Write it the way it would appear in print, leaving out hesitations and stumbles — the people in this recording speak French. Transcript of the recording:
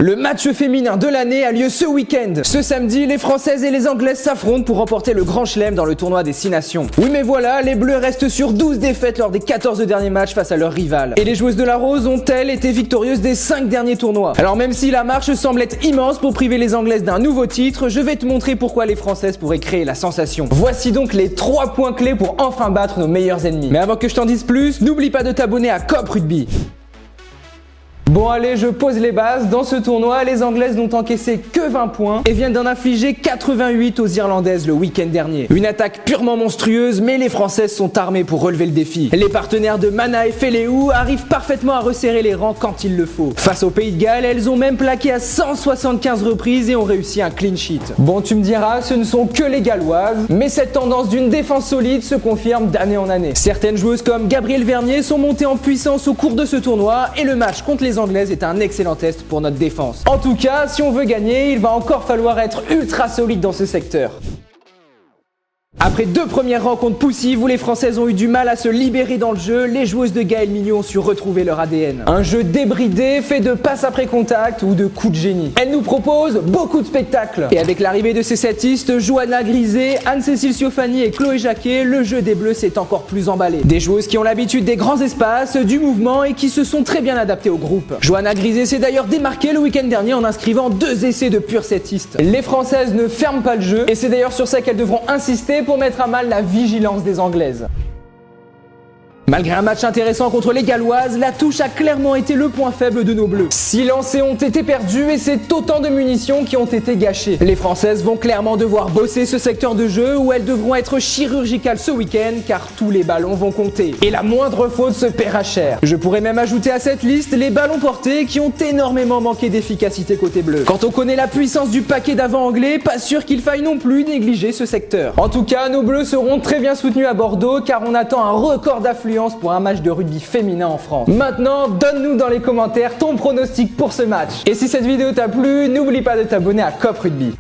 Le match féminin de l'année a lieu ce week-end. Ce samedi, les Françaises et les Anglaises s'affrontent pour remporter le Grand Chelem dans le tournoi des 6 nations. Oui mais voilà, les Bleus restent sur 12 défaites lors des 14 derniers matchs face à leurs rivales. Et les joueuses de la Rose ont-elles été victorieuses des 5 derniers tournois? Alors même si la marche semble être immense pour priver les Anglaises d'un nouveau titre, je vais te montrer pourquoi les Françaises pourraient créer la sensation. Voici donc les 3 points clés pour enfin battre nos meilleurs ennemis. Mais avant que je t'en dise plus, n'oublie pas de t'abonner à Cop Rugby. Bon allez, je pose les bases. Dans ce tournoi, les Anglaises n'ont encaissé que 20 points et viennent d'en infliger 88 aux Irlandaises le week-end dernier. Une attaque purement monstrueuse, mais les Françaises sont armées pour relever le défi. Les partenaires de Mana et Felehu arrivent parfaitement à resserrer les rangs quand il le faut. Face au Pays de Galles, elles ont même plaqué à 175 reprises et ont réussi un clean sheet. Bon, tu me diras, ce ne sont que les Galloises, mais cette tendance d'une défense solide se confirme d'année en année. Certaines joueuses comme Gabrielle Vernier sont montées en puissance au cours de ce tournoi et le match contre les Anglaises est un excellent test pour notre défense. En tout cas, si on veut gagner, il va encore falloir être ultra solide dans ce secteur. Après 2 premières rencontres poussives où les Françaises ont eu du mal à se libérer dans le jeu, les joueuses de Gaël Mignon ont su retrouver leur ADN. Un jeu débridé, fait de passes après contact ou de coups de génie. Elles nous proposent beaucoup de spectacles. Et avec l'arrivée de ces settistes, Johanna Grisé, Anne-Cécile Siofani et Chloé Jacquet, le jeu des Bleus s'est encore plus emballé. Des joueuses qui ont l'habitude des grands espaces, du mouvement et qui se sont très bien adaptées au groupe. Johanna Grisé s'est d'ailleurs démarquée le week-end dernier en inscrivant 2 essais de pur settiste. Les Françaises ne ferment pas le jeu et c'est d'ailleurs sur ça qu'elles devront insister pour mettre à mal la vigilance des Anglaises. Malgré un match intéressant contre les Galloises, la touche a clairement été le point faible de nos Bleus. 6 lancers ont été perdus et c'est autant de munitions qui ont été gâchées. Les Françaises vont clairement devoir bosser ce secteur de jeu où elles devront être chirurgicales ce week-end car tous les ballons vont compter. Et la moindre faute se paiera cher. Je pourrais même ajouter à cette liste les ballons portés qui ont énormément manqué d'efficacité côté bleu. Quand on connaît la puissance du paquet d'avant anglais, pas sûr qu'il faille non plus négliger ce secteur. En tout cas, nos Bleus seront très bien soutenus à Bordeaux car on attend un record d'affluence pour un match de rugby féminin en France. Maintenant, donne-nous dans les commentaires ton pronostic pour ce match. Et si cette vidéo t'a plu, n'oublie pas de t'abonner à Cop Rugby.